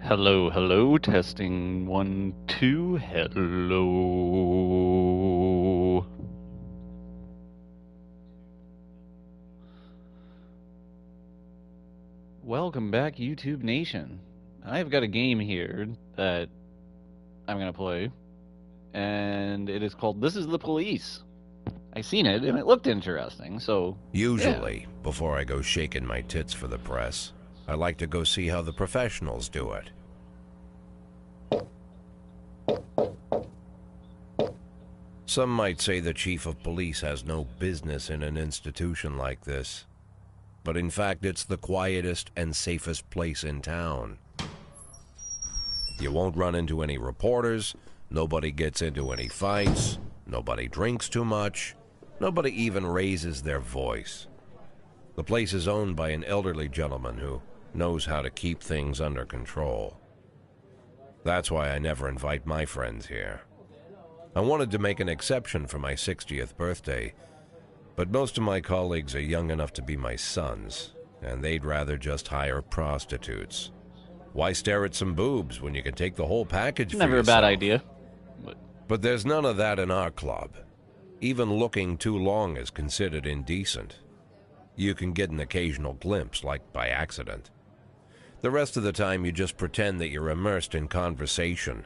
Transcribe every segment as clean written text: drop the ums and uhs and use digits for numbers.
Hello, hello, testing one, two, hello. Welcome back, YouTube Nation. I've got a game here that I'm gonna play, and it is called This is the Police. I seen it, and it looked interesting, so Usually, before I go shaking my tits for the press, I like to go see how the professionals do it. Some might say the chief of police has no business in an institution like this. But in fact, it's the quietest and safest place in town. You won't run into any reporters, nobody gets into any fights, nobody drinks too much, nobody even raises their voice. The place is owned by an elderly gentleman who knows how to keep things under control. That's why I never invite my friends here. I wanted to make an exception for my 60th birthday, but most of my colleagues are young enough to be my sons, and they'd rather just hire prostitutes. Why stare at some boobs when you can take the whole package for never a yourself? bad idea. But there's none of that in our club. Even looking too long is considered indecent. You can get an occasional glimpse, like by accident. The rest of the time you just pretend that you're immersed in conversation,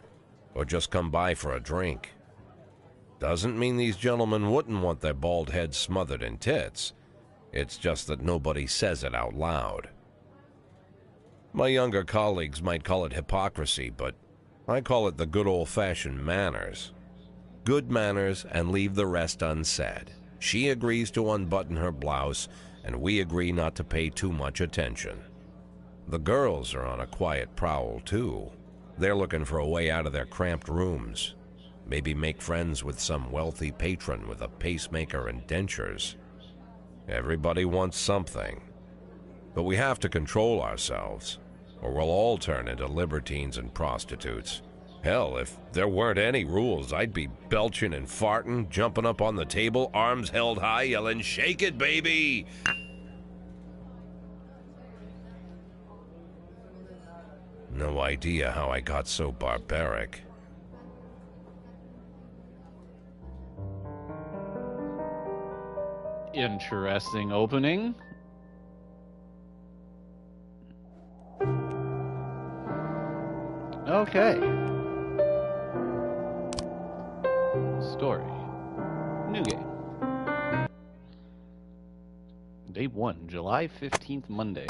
or just come by for a drink. Doesn't mean these gentlemen wouldn't want their bald heads smothered in tits. It's just that nobody says it out loud. My younger colleagues might call it hypocrisy, but I call it the good old-fashioned manners. Good manners and leave the rest unsaid. She agrees to unbutton her blouse, and we agree not to pay too much attention. The girls are on a quiet prowl, too. They're looking for a way out of their cramped rooms. Maybe make friends with some wealthy patron with a pacemaker and dentures. Everybody wants something. But we have to control ourselves, or we'll all turn into libertines and prostitutes. Hell, if there weren't any rules, I'd be belching and farting, jumping up on the table, arms held high, yelling, "Shake it, baby!" No idea how I got so barbaric. Interesting opening. Okay. Story. New game. Day 1, July 15th, Monday.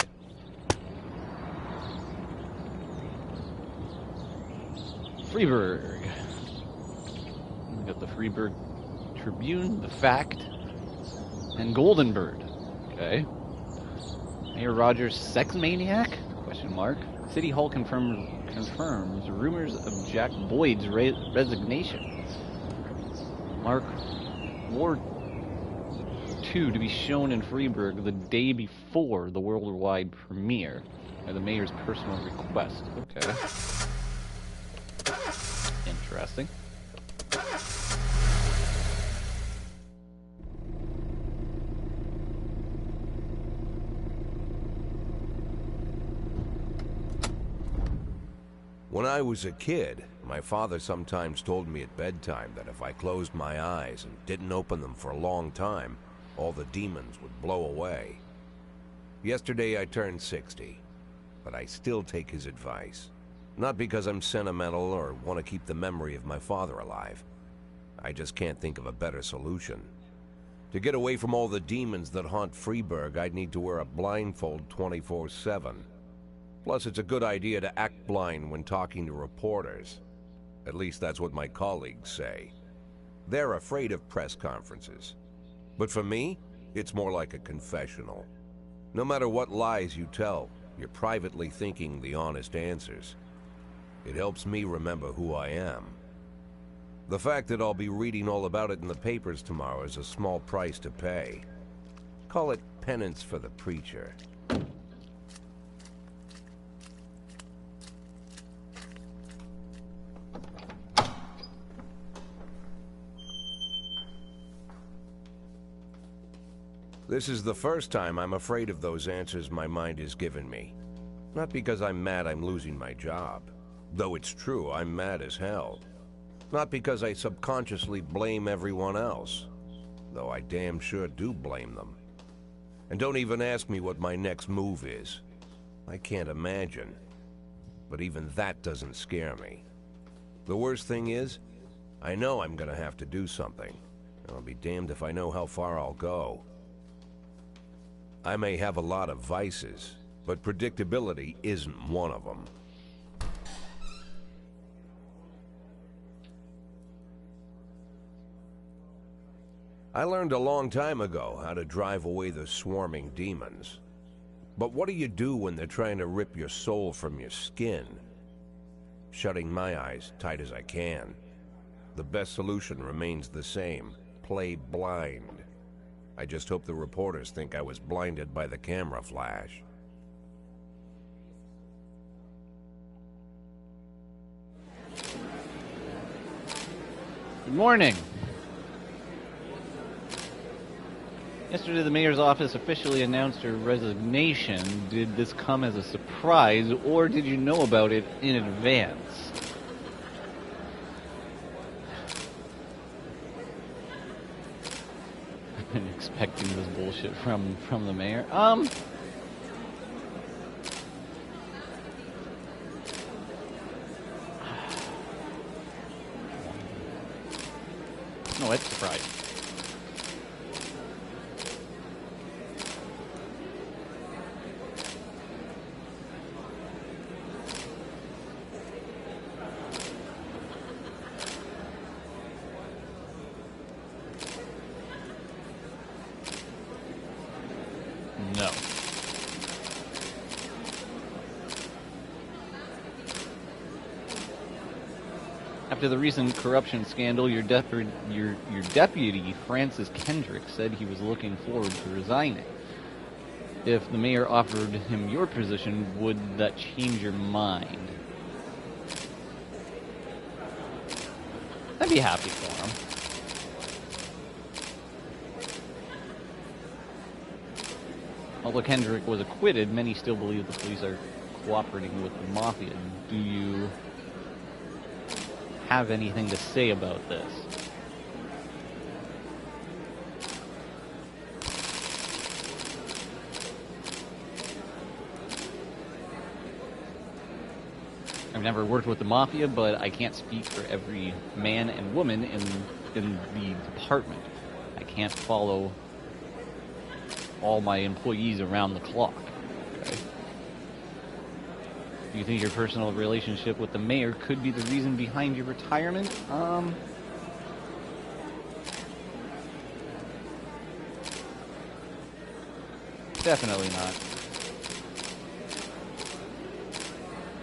Freeburg. We got the Freeburg Tribune, the Fact, and Goldenbird. Okay. Mayor Rogers, sex maniac? Question mark. City Hall confirms rumors of Jack Boyd's resignation. Mark Ward 2 to be shown in Freeburg the day before the worldwide premiere at the mayor's personal request. Okay. Interesting. When I was a kid, my father sometimes told me at bedtime that if I closed my eyes and didn't open them for a long time, all the demons would blow away. Yesterday I turned 60, but I still take his advice. Not because I'm sentimental or want to keep the memory of my father alive. I just can't think of a better solution. To get away from all the demons that haunt Freeburg, I'd need to wear a blindfold 24/7. Plus, it's a good idea to act blind when talking to reporters. At least that's what my colleagues say. They're afraid of press conferences. But for me, it's more like a confessional. No matter what lies you tell, you're privately thinking the honest answers. It helps me remember who I am. The fact that I'll be reading all about it in the papers tomorrow is a small price to pay. Call it penance for the preacher. This is the first time I'm afraid of those answers my mind has given me. Not because I'm mad I'm losing my job. Though it's true, I'm mad as hell. Not because I subconsciously blame everyone else. Though I damn sure do blame them. And don't even ask me what my next move is. I can't imagine. But even that doesn't scare me. The worst thing is, I know I'm gonna have to do something. I'll be damned if I know how far I'll go. I may have a lot of vices, but predictability isn't one of them. I learned a long time ago how to drive away the swarming demons. But what do you do when they're trying to rip your soul from your skin? Shutting my eyes tight as I can. The best solution remains the same. Play blind. I just hope the reporters think I was blinded by the camera flash. Good morning. Yesterday, the mayor's office officially announced her resignation. Did this come as a surprise, or did you know about it in advance? I've been expecting this bullshit from the mayor. No, it's a surprise. No. After the recent corruption scandal, your deputy, Francis Kendrick, said he was looking forward to resigning. If the mayor offered him your position, would that change your mind? I'd be happy for him. Although Kendrick was acquitted, many still believe the police are cooperating with the mafia. Do you have anything to say about this? I've never worked with the mafia, but I can't speak for every man and woman in the department. I can't follow all my employees around the clock. Okay? Do you think your personal relationship with the mayor could be the reason behind your retirement? Definitely not.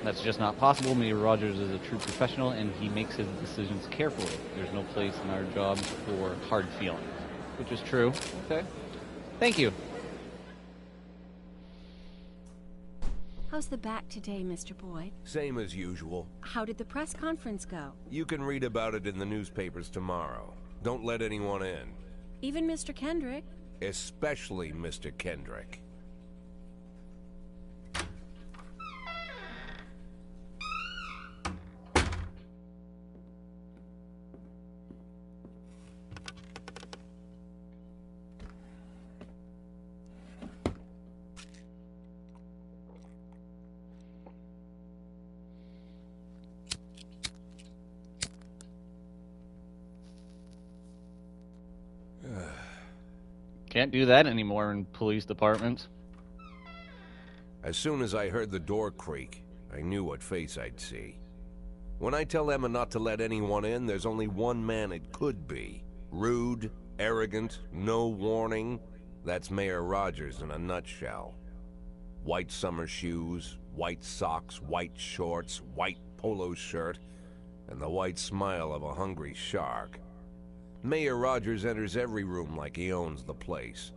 That's just not possible. Mayor Rogers is a true professional, and he makes his decisions carefully. There's no place in our jobs for hard feelings, which is true. Okay. Thank you. How's the back today, Mr. Boyd? Same as usual. How did the press conference go? You can read about it in the newspapers tomorrow. Don't let anyone in. Even Mr. Kendrick? Especially Mr. Kendrick. Can't do that anymore in police departments. As soon as I heard the door creak, I knew what face I'd see. When I tell Emma not to let anyone in, there's only one man it could be. Rude, arrogant, no warning. That's Mayor Rogers in a nutshell. White summer shoes, white socks, white shorts, white polo shirt, and the white smile of a hungry shark. Mayor Rogers enters every room like he owns the place.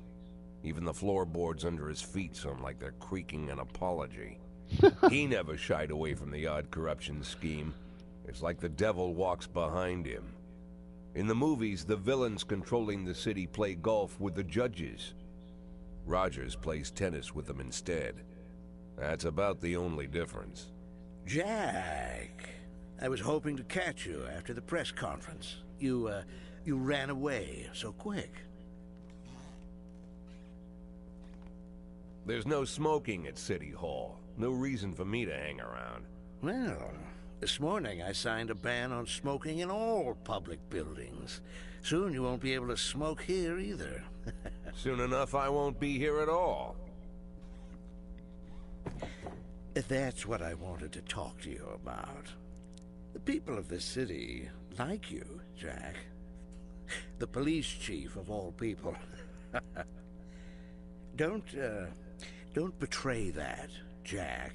Even the floorboards under his feet sound like they're creaking an apology. He never shied away from the odd corruption scheme. It's like the devil walks behind him. In the movies, the villains controlling the city play golf with the judges. Rogers plays tennis with them instead. That's about the only difference. Jack, I was hoping to catch you after the press conference. You ran away so quick. There's no smoking at City Hall. No reason for me to hang around. Well, this morning I signed a ban on smoking in all public buildings. Soon you won't be able to smoke here either. Soon enough, I won't be here at all. That's what I wanted to talk to you about. The people of this city like you, Jack. The police chief of all people. Don't betray that, Jack.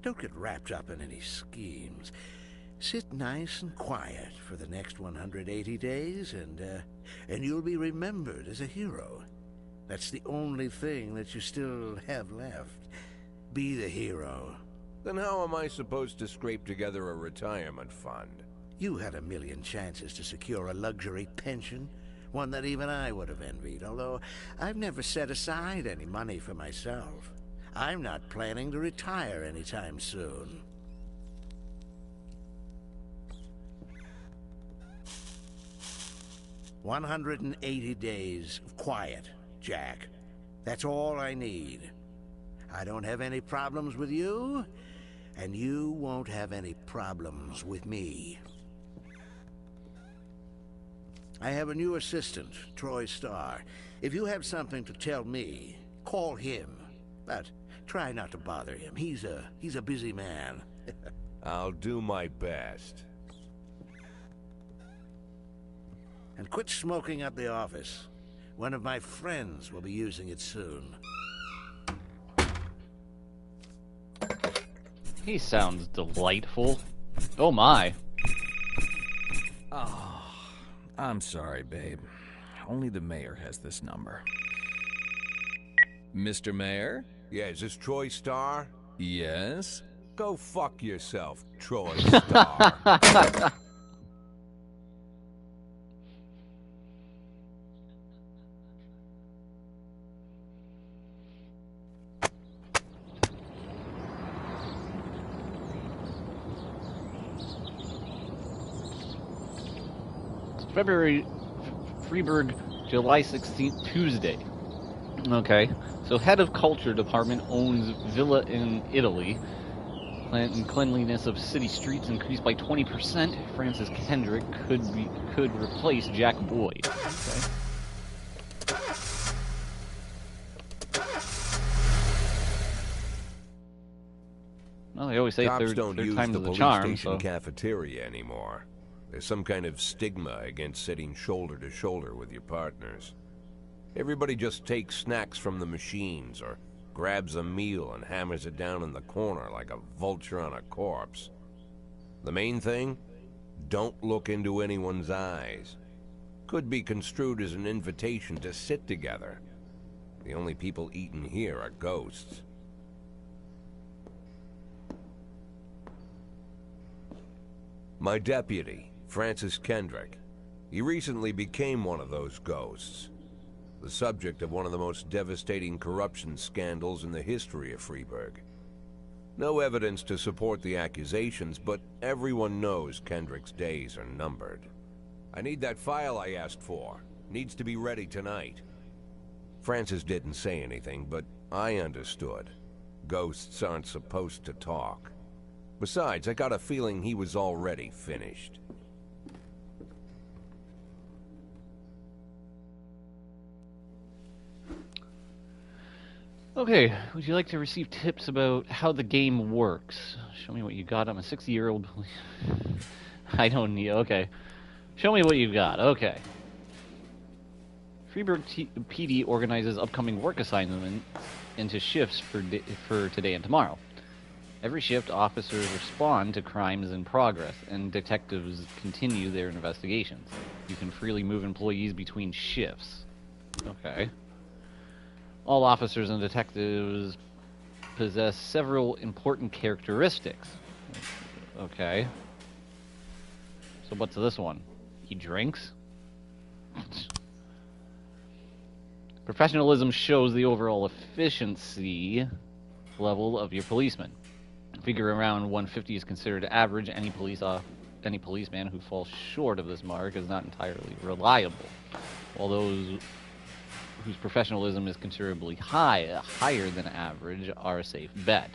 Don't get wrapped up in any schemes. Sit nice and quiet for the next 180 days, and you'll be remembered as a hero. That's the only thing that you still have left. Be the hero. Then how am I supposed to scrape together a retirement fund? You had a million chances to secure a luxury pension, one that even I would have envied, although I've never set aside any money for myself. I'm not planning to retire anytime soon. "180 days of quiet, Jack. That's all I need. I don't have any problems with you, and you won't have any problems with me. I have a new assistant, Troy Starr. If you have something to tell me, call him. But try not to bother him. He's a busy man." I'll do my best. And quit smoking at the office. One of my friends will be using it soon. He sounds delightful. Oh my. Oh, I'm sorry, babe. Only the mayor has this number. Mr. Mayor? Yeah, is this Troy Starr? Yes? Go fuck yourself, Troy Starr. February, Freeburg, July 16th, Tuesday. Okay, so head of culture department owns villa in Italy. Cleanliness of city streets increased by 20%. Francis Kendrick could replace Jack Boyd. Okay. Well, they always say Cops third don't use time's the the police charm. station So. cafeteria anymore. There's some kind of stigma against sitting shoulder to shoulder with your partners. Everybody just takes snacks from the machines or grabs a meal and hammers it down in the corner like a vulture on a corpse. The main thing? Don't look into anyone's eyes. Could be construed as an invitation to sit together. The only people eating here are ghosts. My deputy, Francis Kendrick. He recently became one of those ghosts. The subject of one of the most devastating corruption scandals in the history of Freeburg. No evidence to support the accusations, but everyone knows Kendrick's days are numbered. I need that file I asked for. Needs to be ready tonight. Francis didn't say anything, but I understood. Ghosts aren't supposed to talk. Besides, I got a feeling he was already finished. Okay, would you like to receive tips about how the game works? Show me what you got. I'm a 60-year-old. I don't need. Okay. Show me what you've got. Okay. Freeburg PD organizes upcoming work assignments into shifts for today and tomorrow. Every shift, officers respond to crimes in progress, and detectives continue their investigations. You can freely move employees between shifts. Okay. All officers and detectives possess several important characteristics. Okay. So what's this one? He drinks? Professionalism shows the overall efficiency. level of your policeman. Figure around 150 is considered average. Any policeman who falls short of this mark is not entirely reliable, while those whose professionalism is considerably higher than average, are a safe bet.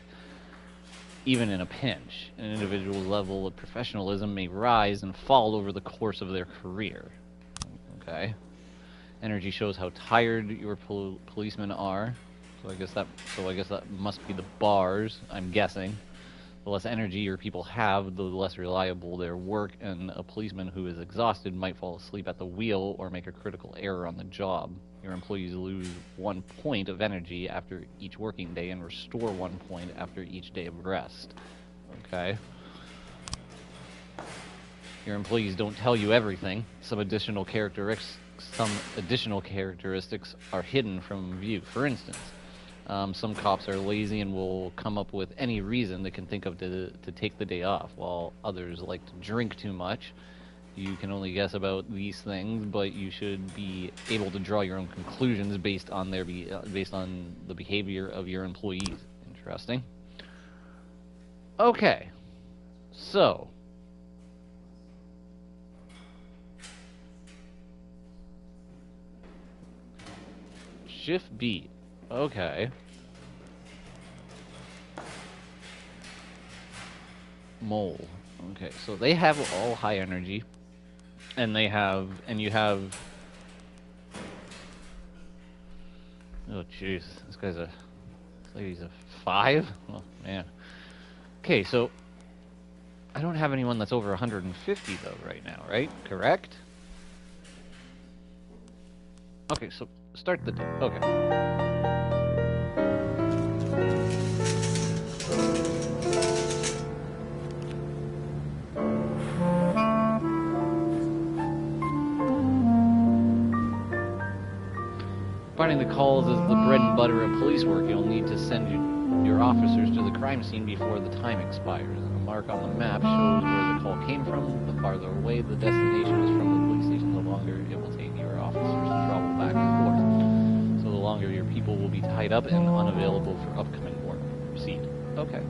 Even in a pinch, an individual's level of professionalism may rise and fall over the course of their career. Okay. Energy shows how tired your policemen are. So I guess that must be the bars, I'm guessing. The less energy your people have, the less reliable their work, and a policeman who is exhausted might fall asleep at the wheel or make a critical error on the job. Your employees lose 1 point of energy after each working day and restore 1 point after each day of rest. Okay. Your employees don't tell you everything. Some additional characteristics are hidden from view. For instance, some cops are lazy and will come up with any reason they can think of to take the day off, while others like to drink too much. You can only guess about these things, but you should be able to draw your own conclusions based on the behavior of your employees. Interesting. Okay, so Shift B. Okay. Mole. Okay, so they have all high energy, and you have. Oh jeez, this lady's a 5. Oh man. Okay, so I don't have anyone that's over 150 though right now, right? Correct? Okay, so start the day. Okay. Finding the calls is the bread and butter of police work. You'll need to send your officers to the crime scene before the time expires. A mark on the map shows where the call came from. The farther away the destination is from the police station, the longer it will take your officers to travel back and forth. So the longer your people will be tied up and unavailable for upcoming work. Proceed. Okay.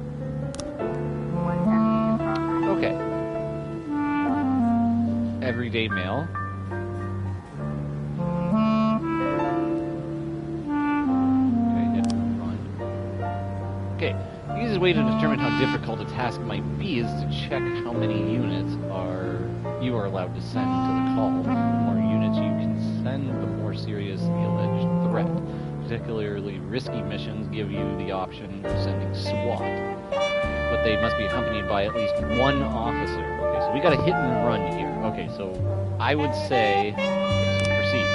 Okay. Everyday mail. Okay, the easiest way to determine how difficult a task might be is to check how many units you are allowed to send to the call. The more units you can send, the more serious the alleged threat. Particularly risky missions give you the option of sending SWAT, but they must be accompanied by at least one officer. Okay, so we got a hit and run here. Okay, so I would say, okay, so proceed.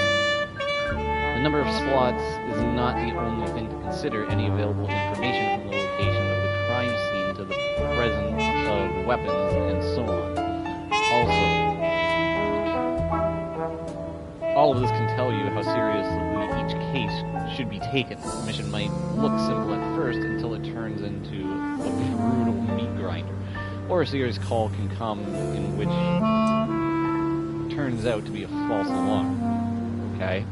The number of slots is not the only thing to consider. Any available information from the location of the crime scene to the presence of weapons and so on. Also, all of this can tell you how seriously each case should be taken. The mission might look simple at first until it turns into a brutal meat grinder. Or a serious call can come in which turns out to be a false alarm. Okay?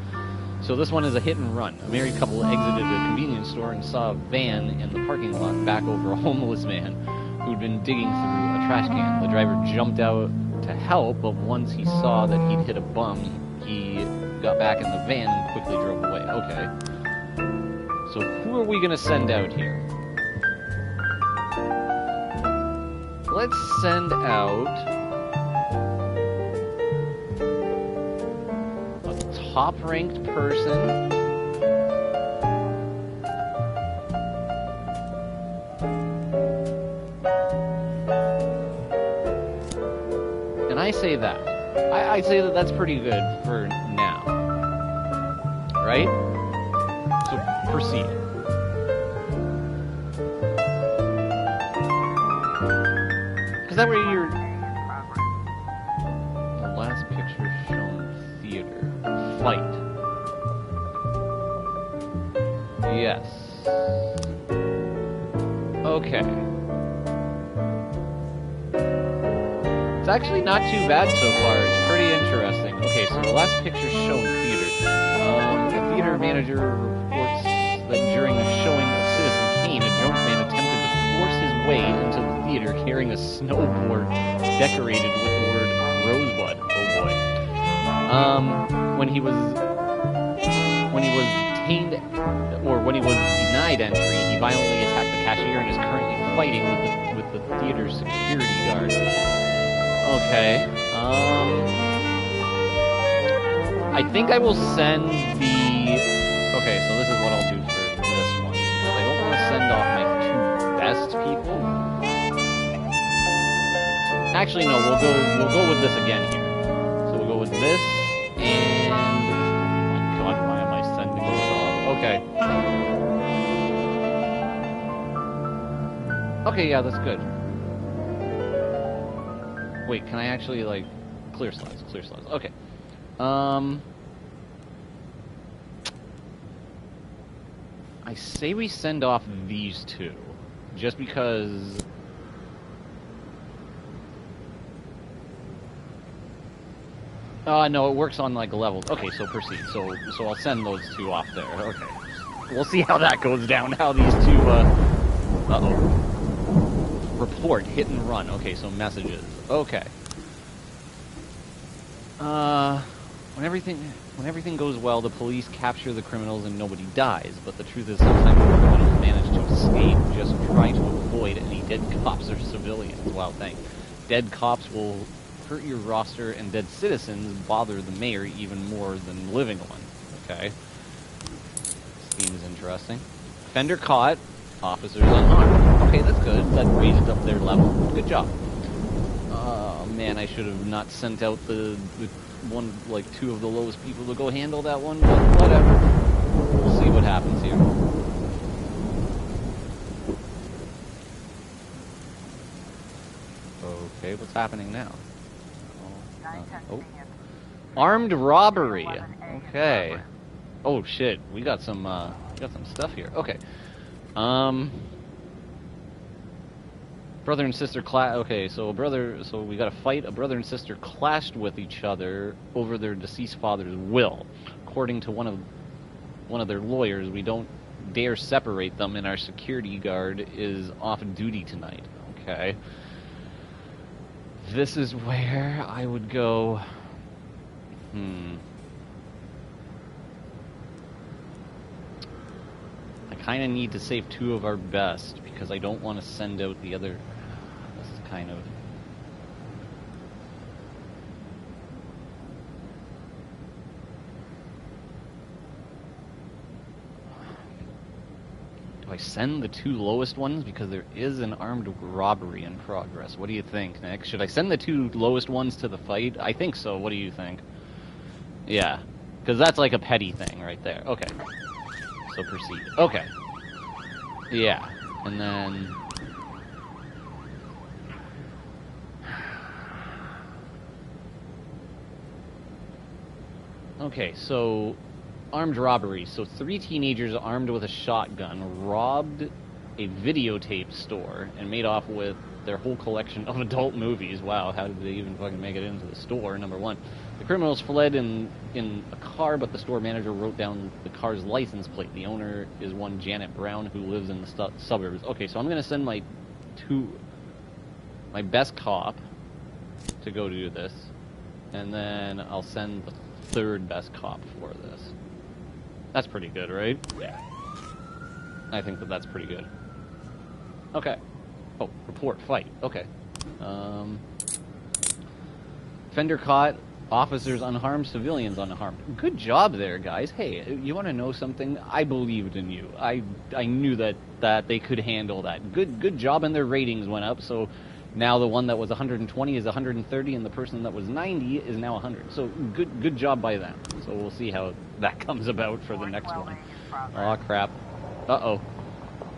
So this one is a hit and run. A married couple exited a convenience store and saw a van in the parking lot back over a homeless man who'd been digging through a trash can. The driver jumped out to help, but once he saw that he'd hit a bum, he got back in the van and quickly drove away. Okay. So who are we going to send out here? Let's send out a top-ranked person. And I say that. I'd say that that's pretty good for now. Right? So, proceed. Because that way you're... The last picture shown theater. Fight. Yes. Okay. It's actually not too bad so far. It's pretty interesting. Okay, so the last picture shown theater. The theater manager reports that during the showing of Citizen Kane, a drunk carrying a snowboard decorated with the word Rosebud. Oh boy. When he was detained, or when he was denied entry, he violently attacked the cashier and is currently fighting with the theater's security guard. Okay. I think I will send the... Okay, so this is what I'll do for this one. Because I don't want to send off my 2 best people. Actually, no, we'll go with this again here. So we'll go with this, and... Oh my god, why am I sending this off? Okay. Okay, yeah, that's good. Wait, can I actually, like... Clear slides. Okay. I say we send off these 2, just because... No, it works on, like, levels. Okay, so proceed. So I'll send those 2 off there. Okay. We'll see how that goes down, how these 2, Uh-oh. Report, hit and run. Okay, so messages. Okay. When everything goes well, the police capture the criminals and nobody dies. But the truth is, sometimes the criminals manage to escape, just trying to avoid any dead cops or civilians. Wow, thanks. Dead cops will hurt your roster, and dead citizens bother the mayor even more than living ones. Okay. Seems interesting. Offender caught, officers unarmed. Okay, that's good. That raised up their level. Good job. Oh man, I should have not sent out the one, like 2 of the lowest people to go handle that one, but whatever. We'll see what happens here. Okay, what's happening now? Oh. Armed robbery. Okay. Oh shit, we got some stuff here. Okay. Brother and sister okay, so we got a fight. A brother and sister clashed with each other over their deceased father's will. According to one of their lawyers, we don't dare separate them, and our security guard is off duty tonight. Okay. This is where I would go... I kind of need to save 2 of our best, because I don't want to send out the other... This is kind of... Do I send the 2 lowest ones? Because there is an armed robbery in progress. What do you think, Nick? Should I send the 2 lowest ones to the fight? I think so. What do you think? Yeah. Because that's like a petty thing right there. Okay. So proceed. Okay. Yeah. And then... Okay, so... Armed robbery. So 3 teenagers armed with a shotgun robbed a videotape store and made off with their whole collection of adult movies. Wow, how did they even fucking make it into the store, number one? The criminals fled in a car, but the store manager wrote down the car's license plate. The owner is one Janet Brown, who lives in the suburbs. Okay, so I'm going to send my best cop to go do this, and then I'll send the 3rd best cop for this. That's pretty good, right? Yeah. I think that's pretty good. Okay. Oh, report, fight. Okay. Offender caught, officers unharmed, civilians unharmed. Good job there, guys. Hey, you want to know something? I believed in you. I knew that they could handle that. Good job, and their ratings went up, so now the one that was 120 is 130, and the person that was 90 is now 100. So good job by them. So we'll see how that comes about for the next one. Aw, crap. Uh-oh.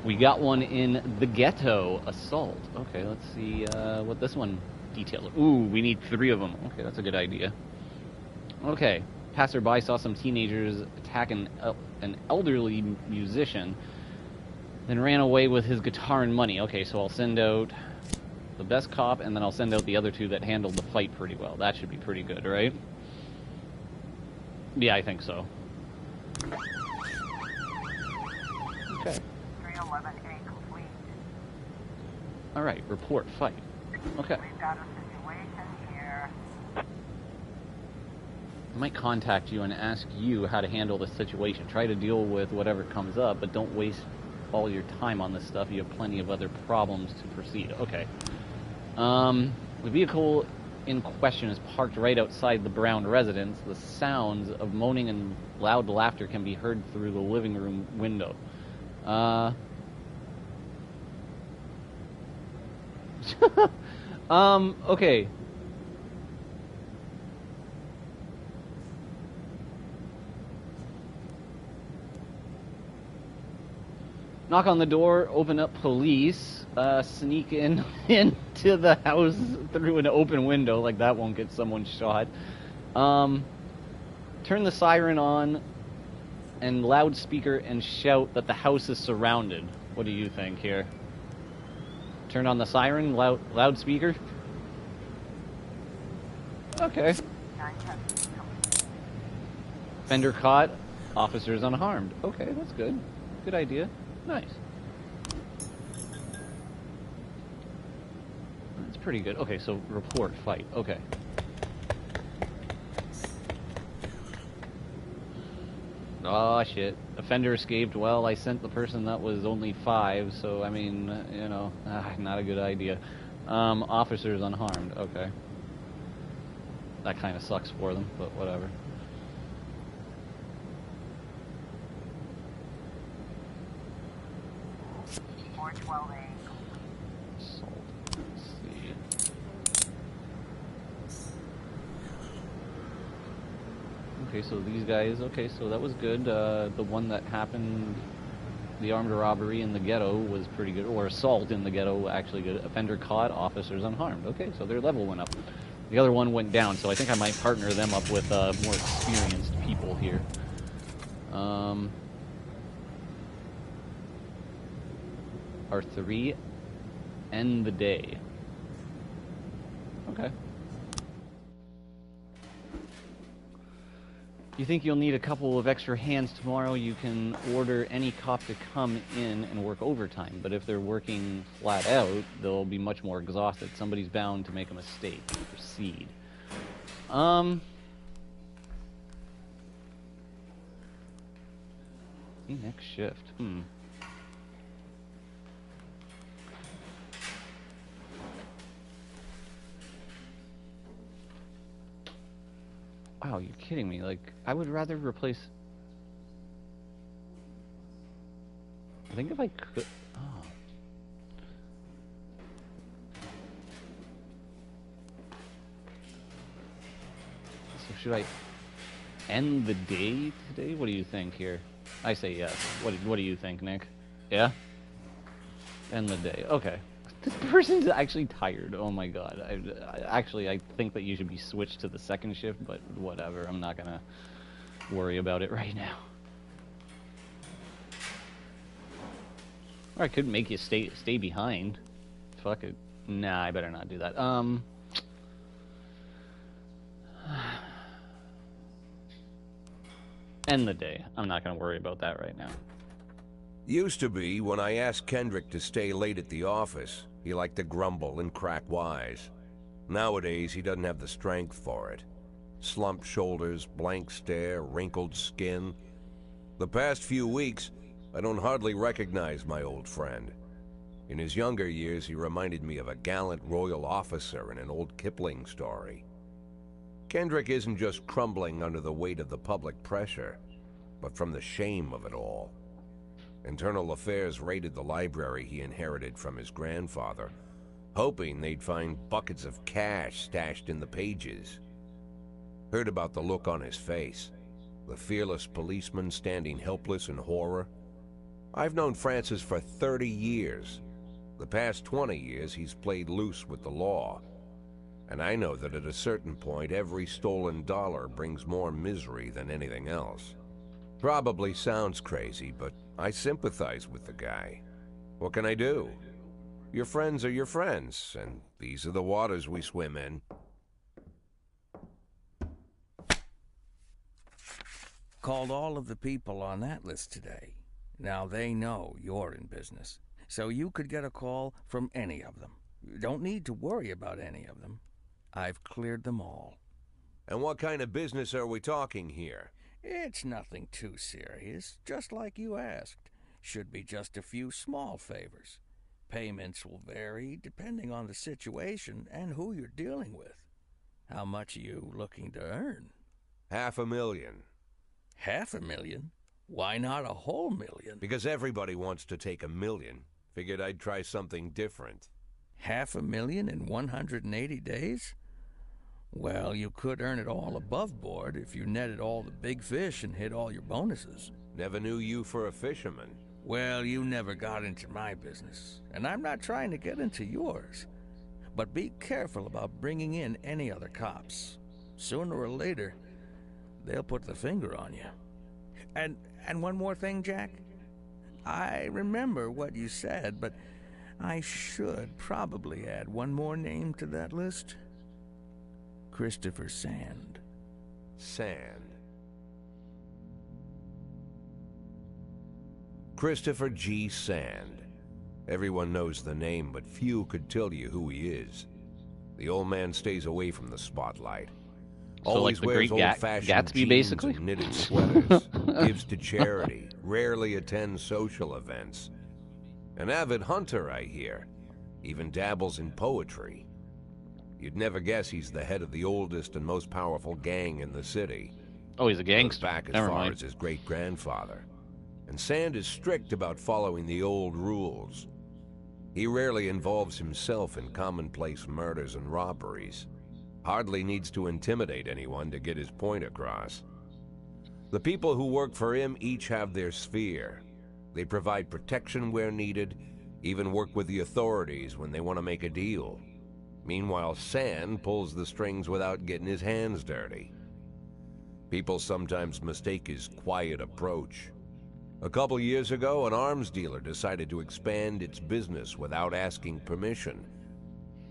We got one in the ghetto assault. Okay, let's see what this one details. Ooh, we need 3 of them. Okay, that's a good idea. Okay, passerby saw some teenagers attack an elderly musician, then ran away with his guitar and money. Okay, so I'll send out the best cop, and then I'll send out the other 2 that handled the fight pretty well. That should be pretty good, right? Yeah, I think so. Okay. 311A complete. Alright, report fight. Okay. We've got a situation here. I might contact you and ask you how to handle the situation. Try to deal with whatever comes up, but don't waste all your time on this stuff. You have plenty of other problems to proceed. Okay. The vehicle in question is parked right outside the Brown residence. The sounds of moaning and loud laughter can be heard through the living room window. Okay. Knock on the door, open up police, sneak into the house through an open window, like that won't get someone shot. Turn the siren on and loudspeaker and shout that the house is surrounded. What do you think here? Turn on the siren, loudspeaker? Okay. Fender caught, officers unharmed. Okay, that's good. Good idea. Nice. That's pretty good. Okay, so report fight. Okay. Oh shit. Offender escaped. Well, I sent the person that was only 5, so I mean, you know, not a good idea. Officers unharmed. Okay. That kind of sucks for them, but whatever. Assault. Let's see. Okay, so these guys, okay, so that was good. The one that happened, the armed robbery in the ghetto was pretty good, or assault in the ghetto, actually good. Offender caught, officers unharmed. Okay, so their level went up. The other one went down, so I think I might partner them up with more experienced people here. R3, end the day. Okay. You think you'll need a couple of extra hands tomorrow? You can order any cop to come in and work overtime, but if they're working flat out, they'll be much more exhausted. Somebody's bound to make a mistake. Proceed. Next shift. Wow, you're kidding me. Like, I would rather replace... I think if I could... Oh. So should I end the day today? What do you think here? I say yes. What do you think, Nick? Yeah? End the day. Okay. This person's actually tired. Oh my god. I think that you should be switched to the second shift, but whatever. I'm not gonna worry about it right now. Or I could make you stay behind. Fuck it. Nah, I better not do that. End the day. I'm not gonna worry about that right now. Used to be when I asked Kendrick to stay late at the office, he liked to grumble and crack wise. Nowadays, he doesn't have the strength for it. Slumped shoulders, blank stare, wrinkled skin. The past few weeks, I don't hardly recognize my old friend. In his younger years, he reminded me of a gallant royal officer in an old Kipling story. Kendrick isn't just crumbling under the weight of the public pressure, but from the shame of it all. Internal Affairs raided the library he inherited from his grandfather, hoping they'd find buckets of cash stashed in the pages. Heard about the look on his face, the fearless policeman standing helpless in horror. I've known Francis for 30 years. The past 20 years he's played loose with the law. And I know that at a certain point, every stolen dollar brings more misery than anything else. Probably sounds crazy, but I sympathize with the guy. What can I do? Your friends are your friends, and these are the waters we swim in. Called all of the people on that list today. Now they know you're in business. so you could get a call from any of them. You don't need to worry about any of them. I've cleared them all. And what kind of business are we talking here? It's nothing too serious, just like you asked. Should be just a few small favors. Payments will vary depending on the situation and who you're dealing with. How much are you looking to earn? $500,000. $500,000? Why not a whole million? Because everybody wants to take $1 million. Figured I'd try something different. $500,000 in 180 days? Well, you could earn it all above board if you netted all the big fish and hit all your bonuses. Never knew you for a fisherman. Well, you never got into my business, and I'm not trying to get into yours. But be careful about bringing in any other cops. Sooner or later, they'll put the finger on you. And one more thing, Jack. I remember what you said, but I should probably add one more name to that list. Christopher Sand. Sand. Christopher G. Sand. Everyone knows the name, but few could tell you who he is. The old man stays away from the spotlight. So Always like the wears great old-fashioned Gatsby, jeans basically? and knitted sweaters, gives to charity, rarely attends social events. An avid hunter, I hear. Even dabbles in poetry. You'd never guess he's the head of the oldest and most powerful gang in the city. Oh, he's a Goes gangster. back as Never far mind. as his great-grandfather. And Sand is strict about following the old rules. He rarely involves himself in commonplace murders and robberies. Hardly needs to intimidate anyone to get his point across. The people who work for him each have their sphere. They provide protection where needed, even work with the authorities when they want to make a deal. Meanwhile, Sand pulls the strings without getting his hands dirty. People sometimes mistake his quiet approach. A couple years ago, an arms dealer decided to expand its business without asking permission,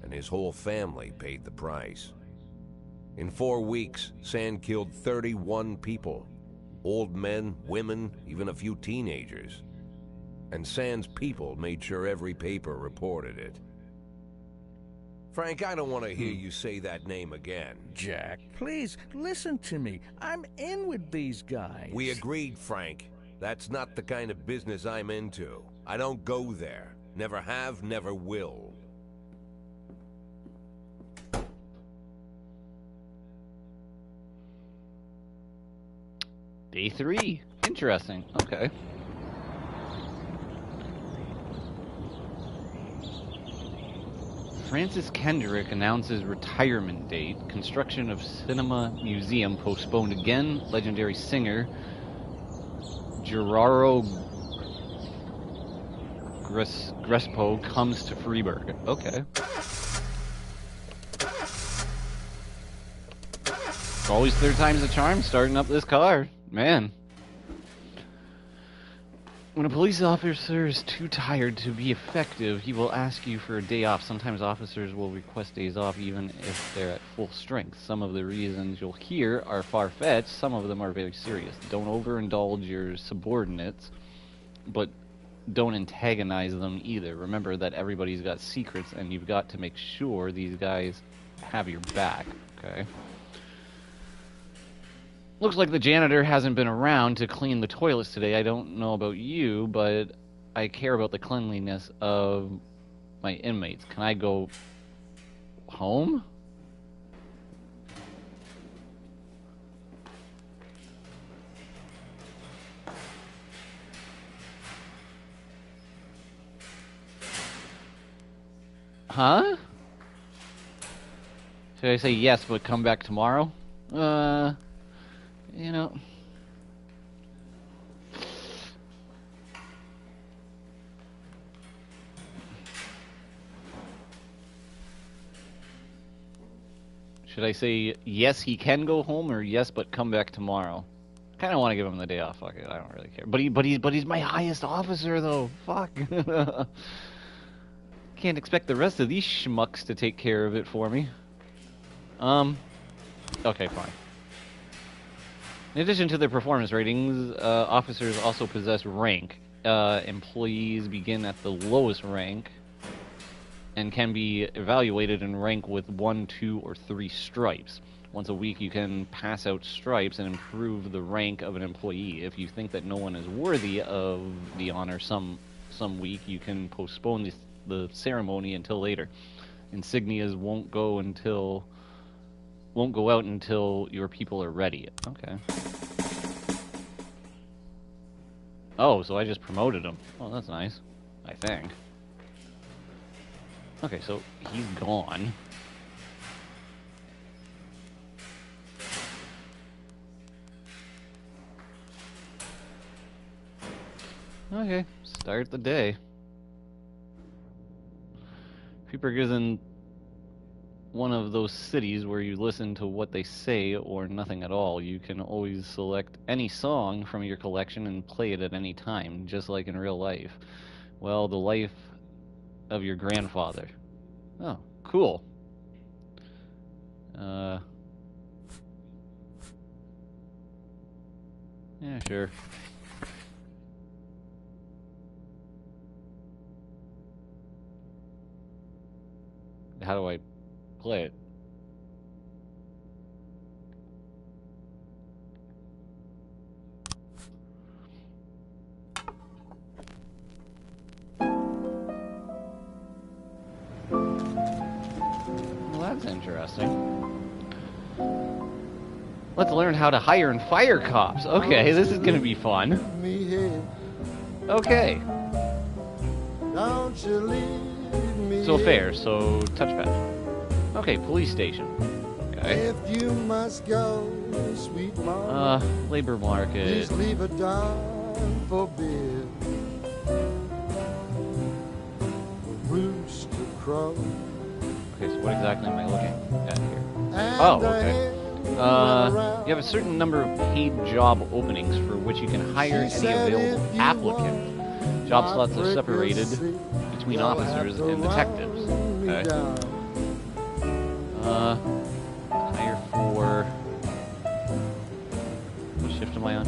and his whole family paid the price. In 4 weeks, Sand killed 31 people. Old men, women, even a few teenagers. And Sand's people made sure every paper reported it. Frank, I don't want to hear you say that name again. Jack, please, listen to me. I'm in with these guys. We agreed, Frank. That's not the kind of business I'm into. I don't go there. Never have, never will. Day 3. Interesting. Okay. Francis Kendrick announces retirement date. Construction of cinema museum postponed again. Legendary singer Gerardo Grespo comes to Freeburg. Okay. Always third time's a charm starting up this car. Man. When a police officer is too tired to be effective, he will ask you for a day off. Sometimes officers will request days off even if they're at full strength. Some of the reasons you'll hear are far-fetched. Some of them are very serious. Don't overindulge your subordinates, but don't antagonize them either. Remember that everybody's got secrets, and you've got to make sure these guys have your back, okay? Looks like the janitor hasn't been around to clean the toilets today. I don't know about you, but I care about the cleanliness of my inmates. Can I go home? Huh? Should I say yes, but come back tomorrow? You know. Should I say yes, he can go home, or yes, but come back tomorrow? Kind of want to give him the day off. Fuck it, I don't really care. But he's my highest officer, though. Fuck. Can't expect the rest of these schmucks to take care of it for me. Okay, fine. In addition to their performance ratings, officers also possess rank. employees begin at the lowest rank and can be evaluated in rank with 1, 2, or 3 stripes. Once a week, you can pass out stripes and improve the rank of an employee. If you think that no one is worthy of the honor some week, you can postpone the ceremony until later. Insignias won't go out until your people are ready. Okay. Oh, so I just promoted him. Oh, that's nice. I think. Okay, so he's gone. Okay, start the day. Freeburg isn't one of those cities where you listen to what they say or nothing at all. You can always select any song from your collection and play it at any time, just like in real life. Well, the life of your grandfather. Oh, cool. Yeah, sure. How do I play it? Well, that's interesting. Let's learn how to hire and fire cops. Okay, this is gonna be fun. Okay. So fair, so touchpad. Okay, police station. Okay. If you must go, sweet mama, labor market. please leave a dime for beer. Rooster crow. Okay, so what exactly am I looking at here? And Oh, okay. You have a certain number of paid job openings for which you can hire any available applicant. Job slots are separated between officers and detectives. Okay. Hire for... What shift am I on?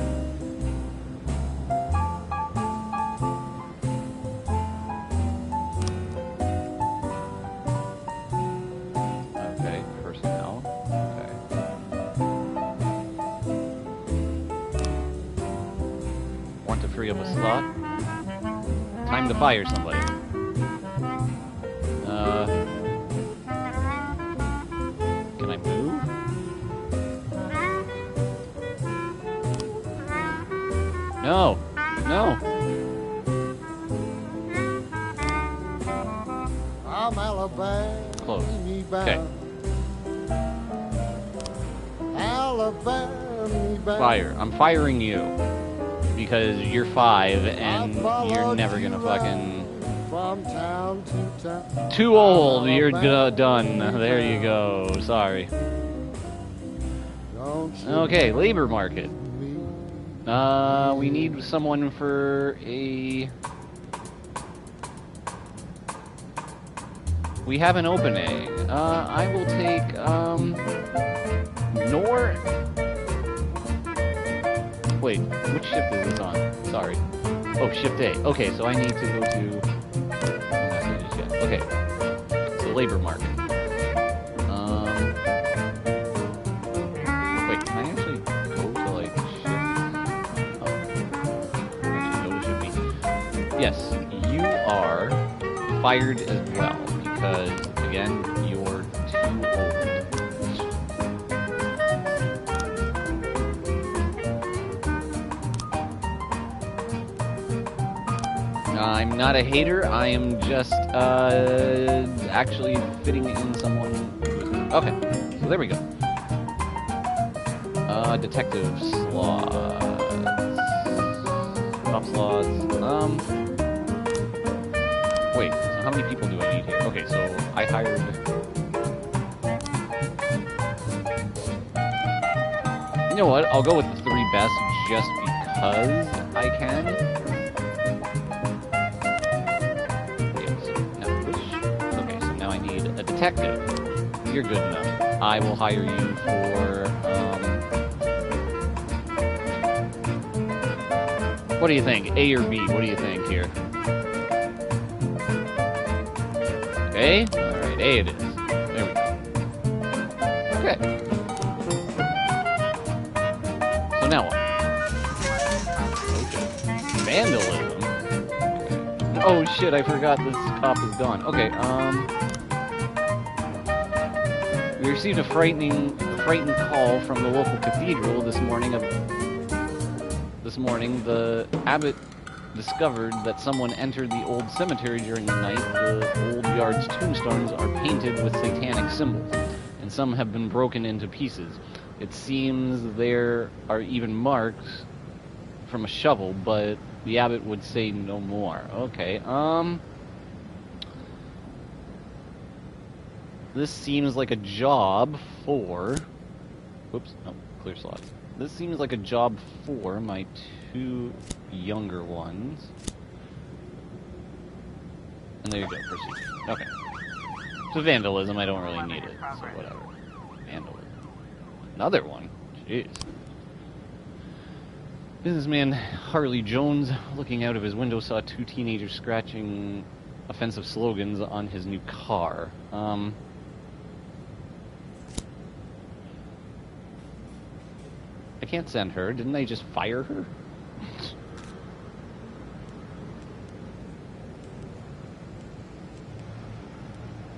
Okay, personnel. Okay. 1 to 3 of a slot. Time to fire somebody. Can I move? No. No. I'm Alabama. Close. Okay. Alabama. Fire. I'm firing you. Because you're 5 and you're never gonna fucking... From town to town. Too old. You're done. There you go. Sorry. Okay, labor market. We need someone for a... We have an opening. I will take, Nor... Wait, which shift is this on? Sorry. Oh, shift A. Okay, so I need to go to... Okay, so labor market. Wait, can I actually go to, like, shift? Oh. Actually, go to shift B. Yes, you are fired as well, because, again, you're too old. I'm not a hater, I am just, actually fitting in someone who's not. Okay, so there we go. Detective slots. Top slots. Wait, so how many people do I need here? Okay, so I hired... You know what, I'll go with the 3 best just because I can. Detective, you're good enough. I will hire you for, What do you think? A or B? What do you think here? A? Alright, A it is. There we go. Okay. So now what? Okay. Vandalism? Okay. Oh shit, I forgot this cop is gone. Okay, we received a frightened call from the local cathedral this morning. The abbot discovered that someone entered the old cemetery during the night. The old yard's tombstones are painted with satanic symbols, and some have been broken into pieces. It seems there are even marks from a shovel, but the abbot would say no more. Okay, this seems like a job for... Whoops, no, clear slots. This seems like a job for my two younger ones. And there you go, proceed. Okay. So vandalism, I don't really need it, so whatever. Vandalism. Another one? Jeez. Businessman Harley Jones, looking out of his window, saw two teenagers scratching offensive slogans on his new car. I can't send her. Didn't they just fire her?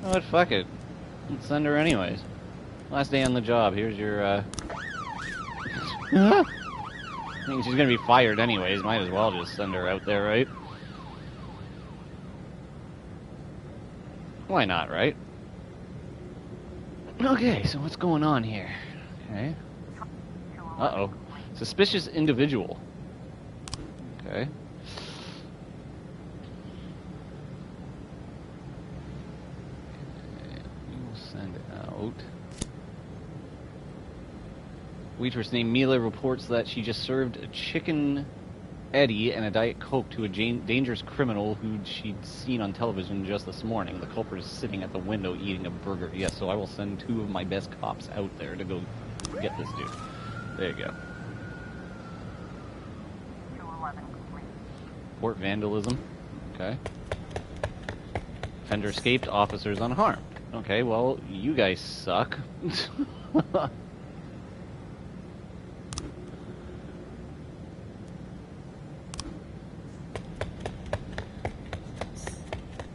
Oh, what? Fuck it. Let's send her anyways. Last day on the job. Here's your, I mean, she's gonna be fired anyways. Might as well just send her out there, right? Why not, right? Okay, so what's going on here? Okay. Uh-oh. Suspicious individual. Okay. We will send out. Waitress named Mila reports that she just served a chicken Eddie and a Diet Coke to a dangerous criminal who she'd seen on television just this morning. The culprit is sitting at the window eating a burger. Yes, so I will send two of my best cops out there to go get this dude. There you go. 211 complete. Report vandalism. Okay. Offender escaped, officers unharmed. Okay, well, you guys suck.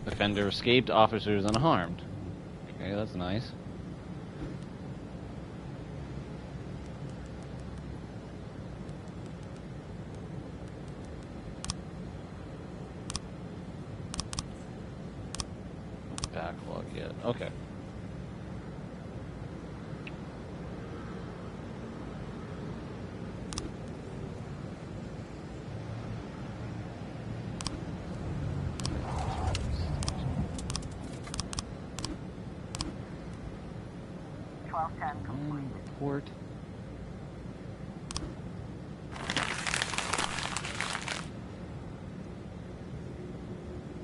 Offender escaped, officers unharmed. Okay, that's nice. Backlog yet. Okay. Report.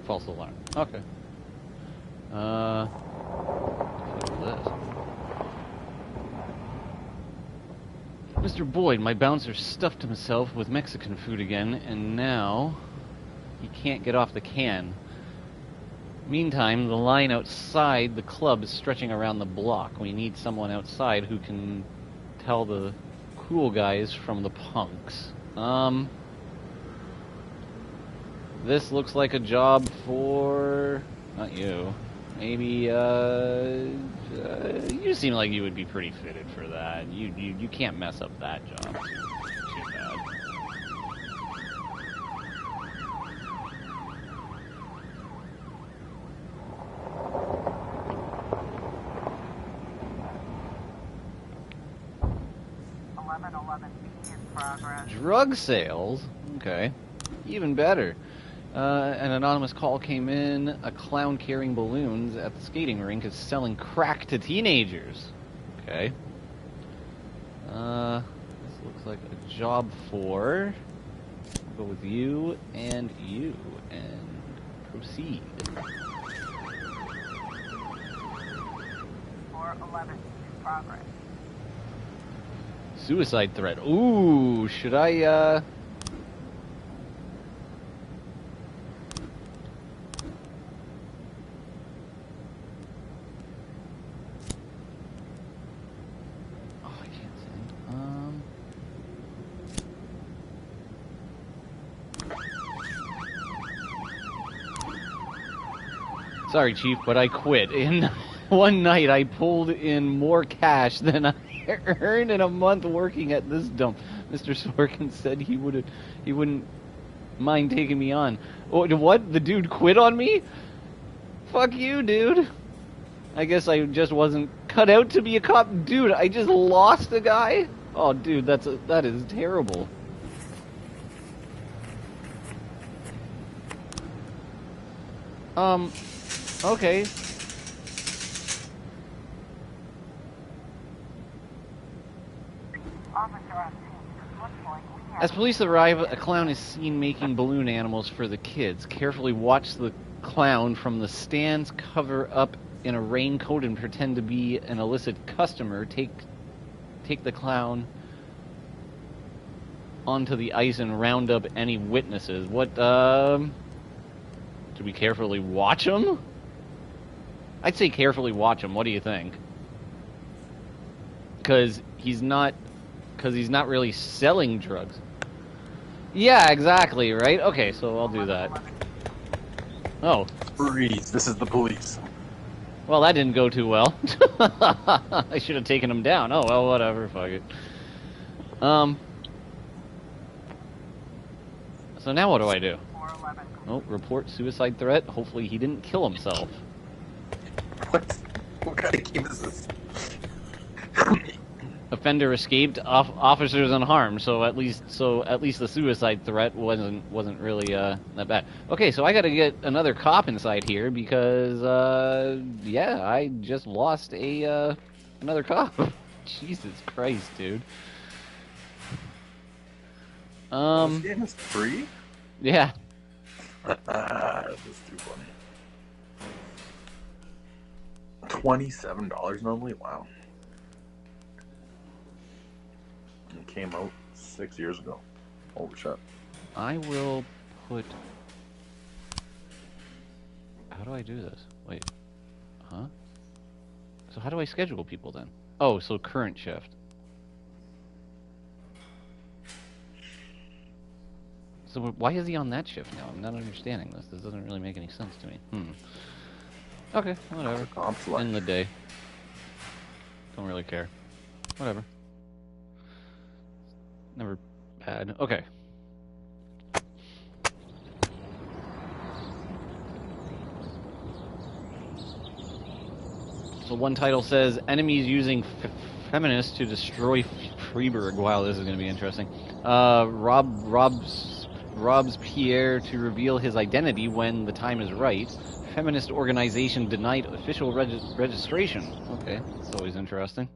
False alarm. Okay. What is this? Mr. Boyd, my bouncer stuffed himself with Mexican food again, and now he can't get off the can. Meantime, the line outside the club is stretching around the block. We need someone outside who can tell the cool guys from the punks. This looks like a job for... not you. Maybe, you seem like you would be pretty fitted for that. You can't mess up that job too bad. Drug sales? Okay. Even better. An anonymous call came in. A clown carrying balloons at the skating rink is selling crack to teenagers. Okay. This looks like a job for... I'll go with you and proceed. 411 in progress. Suicide threat. Ooh, should I, Sorry, Chief, but I quit. In one night, I pulled in more cash than I earned in a month working at this dump. Mr. Sorkin said he wouldn't mind taking me on. Oh, what? The dude quit on me? Fuck you, dude. I guess I just wasn't cut out to be a cop. Dude, I just lost a guy? Oh, dude, that is terrible. Okay. As police arrive, a clown is seen making balloon animals for the kids. Carefully watch the clown from the stands, cover up in a raincoat and pretend to be an illicit customer. Take the clown onto the ice and round up any witnesses. What, should we carefully watch him? I'd say carefully watch him. What do you think? Because he's not really selling drugs. Yeah, exactly, right? Okay, so I'll do that. Oh. Freeze, this is the police. Well, that didn't go too well. I should have taken him down. Oh, well, whatever, fuck it. So now what do I do? Oh, report suicide threat. Hopefully he didn't kill himself. What kind of game is this? Offender escaped, officers unharmed. So at least the suicide threat wasn't really that bad. Okay, so I got to get another cop inside here because yeah, I just lost another cop. Jesus Christ, dude. This game is free? Yeah. That's too funny. $27 normally? Wow. It came out 6 years ago. Holy shit. I will put... How do I do this? Wait. Huh? So how do I schedule people then? Oh, so current shift. So why is he on that shift now? I'm not understanding this. This doesn't really make any sense to me. Okay, whatever. End the day. Don't really care. Whatever. Never bad. Okay. So one title says, enemies using feminists to destroy Freeburg. Wow, this is going to be interesting. Robs Pierre to reveal his identity when the time is right. Feminist organization denied official registration. Okay, that's always interesting.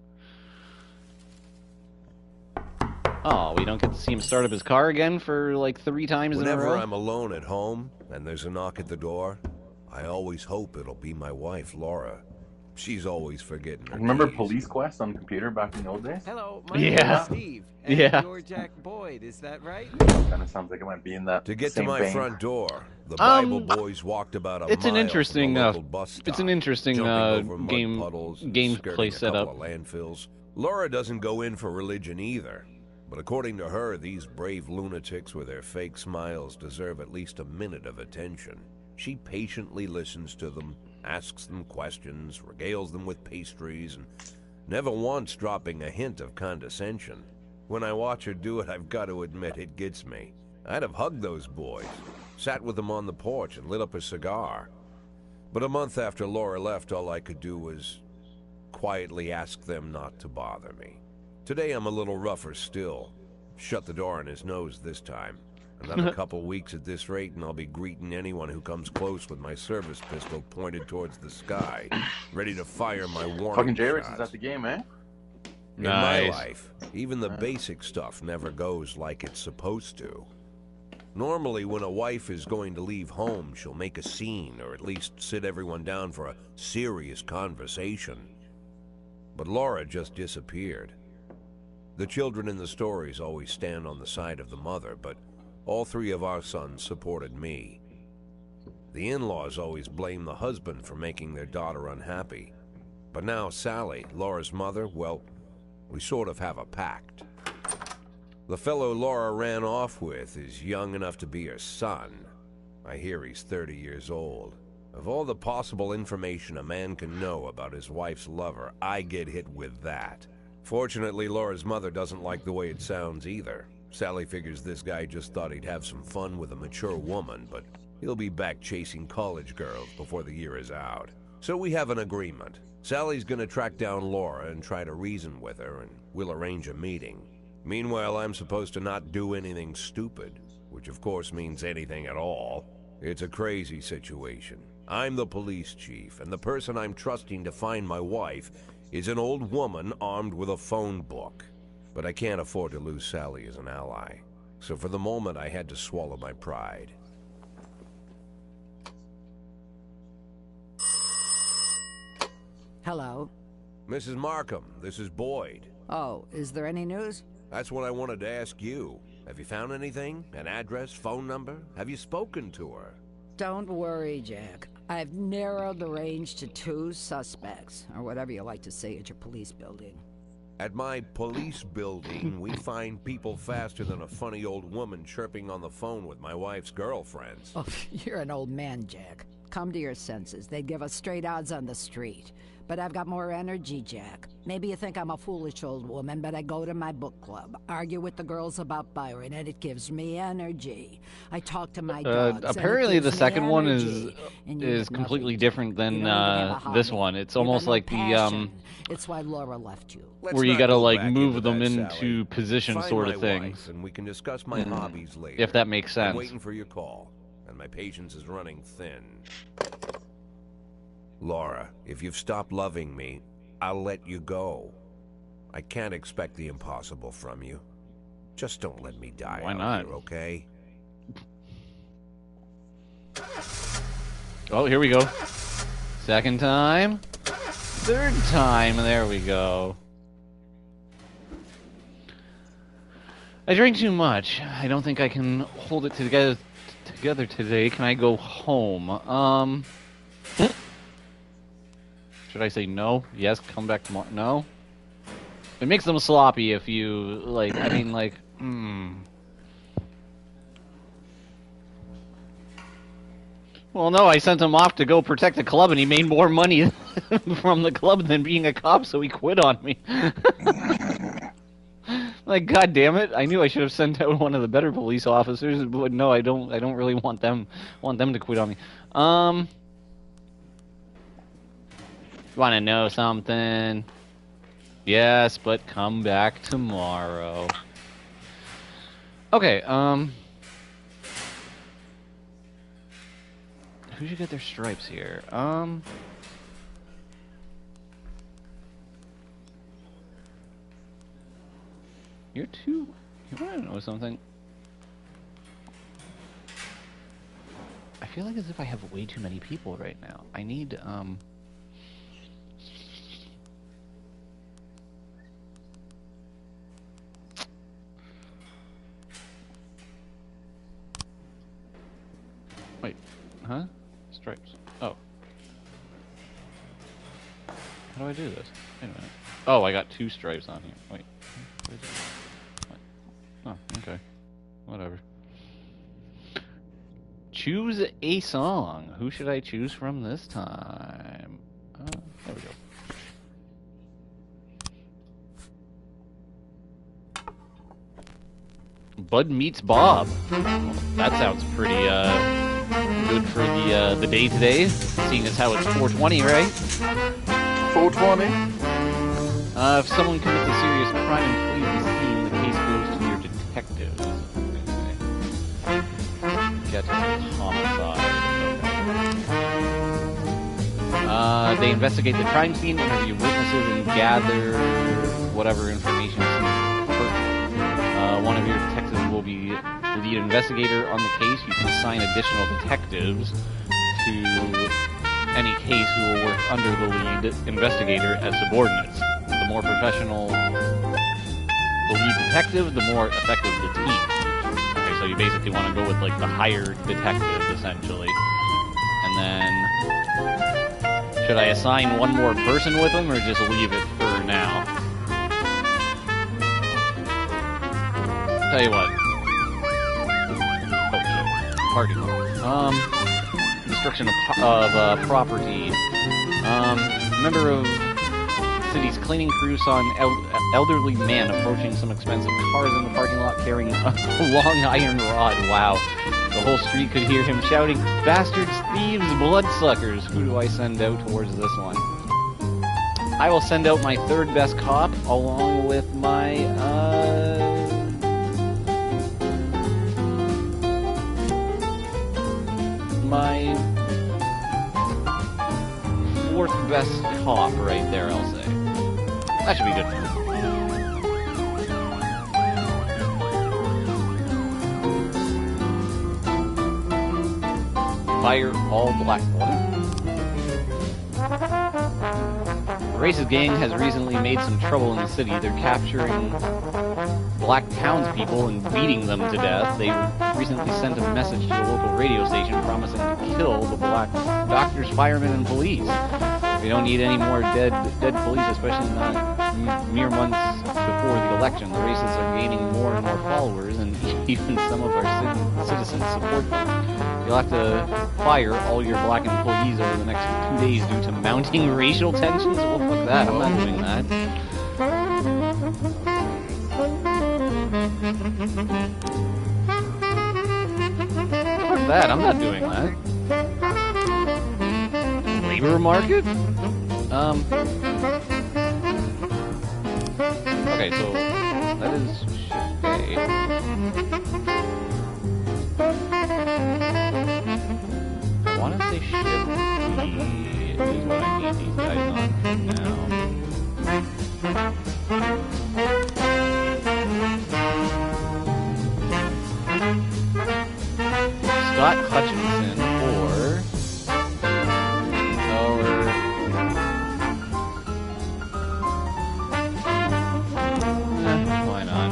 Oh, we don't get to see him start up his car again for like 3 times in a row? Whenever I'm alone at home and there's a knock at the door, I always hope it'll be my wife, Laura. She's always forgetting her Remember days. Police Quest on the computer back in the old days? Hello, my name is Steve. And you're Jack Boyd, is that right? Kind of sounds like it might be in that To get to same my vein. front door, the Bible boys walked about a it's mile an interesting, from the local bus stop, it's an interesting jumping over mud game puddles and gameplay skirting a couple setup. of landfills. Laura doesn't go in for religion either, but according to her, these brave lunatics with their fake smiles deserve at least a minute of attention. She patiently listens to them, asks them questions, regales them with pastries, and never once dropping a hint of condescension. When I watch her do it, I've got to admit it gets me. I'd have hugged those boys, sat with them on the porch and lit up a cigar. But a month after Laura left, all I could do was quietly ask them not to bother me. Today I'm a little rougher still. Shut the door on his nose this time. Another couple weeks at this rate and I'll be greeting anyone who comes close with my service pistol pointed towards the sky, ready to fire my warning Fucking J-Rich shot. is at the game, eh? In my life, even the basic stuff never goes like it's supposed to. Normally, when a wife is going to leave home, she'll make a scene or at least sit everyone down for a serious conversation. But Laura just disappeared. The children in the stories always stand on the side of the mother, but all 3 of our sons supported me. The in-laws always blame the husband for making their daughter unhappy. But now Sally, Laura's mother, well, we sort of have a pact. The fellow Laura ran off with is young enough to be her son. I hear he's 30 years old. Of all the possible information a man can know about his wife's lover, I get hit with that. Fortunately, Laura's mother doesn't like the way it sounds either. Sally figures this guy just thought he'd have some fun with a mature woman, but he'll be back chasing college girls before the year is out. So we have an agreement. Sally's gonna track down Laura and try to reason with her, and we'll arrange a meeting. Meanwhile, I'm supposed to not do anything stupid, which of course means anything at all. It's a crazy situation. I'm the police chief, and the person I'm trusting to find my wife is an old woman armed with a phone book. But I can't afford to lose Sally as an ally. So for the moment, I had to swallow my pride. Hello. Mrs. Markham, this is Boyd. Oh, is there any news? That's what I wanted to ask you. Have you found anything? An address, phone number? Have you spoken to her? Don't worry, Jack. I've narrowed the range to 2 suspects, or whatever you like to say at your police building. At my police building, we find people faster than a funny old woman chirping on the phone with my wife's girlfriends. Oh, you're an old man, Jack. Come to your senses. They'd give us straight odds on the street. But I've got more energy, Jack. Maybe you think I'm a foolish old woman, but I go to my book club, argue with the girls about Byron, and it gives me energy. I talk to my dogs. Apparently the second one is got completely nothing, different than you don't even have a this hobby. one. It's You got almost no like the passion. It's why Laura left you. Let's where you not gotta go like back move into them that, into Sally. position Find sort my of things. wife, and we can discuss my hobbies later. If that makes I'm sense. waiting for your call, and my patience is running thin. Laura, if you've stopped loving me, I'll let you go. I can't expect the impossible from you. Just don't let me die Why out not? here, okay? Oh, here we go. Second time. Third time. There we go. I drank too much. I don't think I can hold it together today. Can I go home? Should I say no? Yes, come back tomorrow. No? It makes them sloppy if you, like, I mean, like, Well, no, I sent him off to go protect the club, and he made more money from the club than being a cop, so he quit on me. Like, God damn it! I knew I should have sent out one of the better police officers, but no, I don't really want them to quit on me. Want to know something? Yes, but come back tomorrow. Okay, who should get their stripes here? You're too... You want to know something? I feel like as if I have way too many people right now. I need, Wait, huh? Stripes. Oh. How do I do this? Wait a minute. Oh, I got 2 stripes on here. Wait. Where's it? What? Oh, okay. Whatever. Choose a song. Who should I choose from this time? There we go. Bud Meets Bob. Well, that sounds pretty good for the day today, seeing as how it's 420, right? 420? If someone commits a serious crime and flees the scene, the case goes to your detectives. Okay. Get homicide. Okay. They investigate the crime scene, interview witnesses, and gather whatever information is pertinent. One of your detectives will be the lead investigator on the case. You can assign additional detectives to any case who will work under the lead investigator as subordinates. The more professional the lead detective, the more effective the team. Okay, so you basically want to go with like the hired detective, essentially. And then, should I assign one more person with him, or just leave it for now? Tell you what. Oh shit. Parking lot. destruction of property. A member of the city's cleaning crew saw an elderly man approaching some expensive cars in the parking lot carrying a long iron rod. Wow. The whole street could hear him shouting, "Bastards, thieves, bloodsuckers." Who do I send out towards this one? I will send out my third best cop along with my, my fourth best cop right there, I'll say. That should be good. Fire all black. What? The racist gang has recently made some trouble in the city. They're capturing black townspeople and beating them to death. They recently sent a message to the local radio station promising to kill the black doctors, firemen, and police. We don't need any more dead police, especially not mere months before the election. The racists are gaining more and more followers, and even some of our citizens support them. You'll have to fire all your black employees over the next 2 days due to mounting racial tensions. Well, fuck that. I'm not doing that. Fuck that. I'm not doing that. Labor market? Okay, so that is shift A. I want to say shift B is what I need these guys on for now. Scott Hutchinson or why not?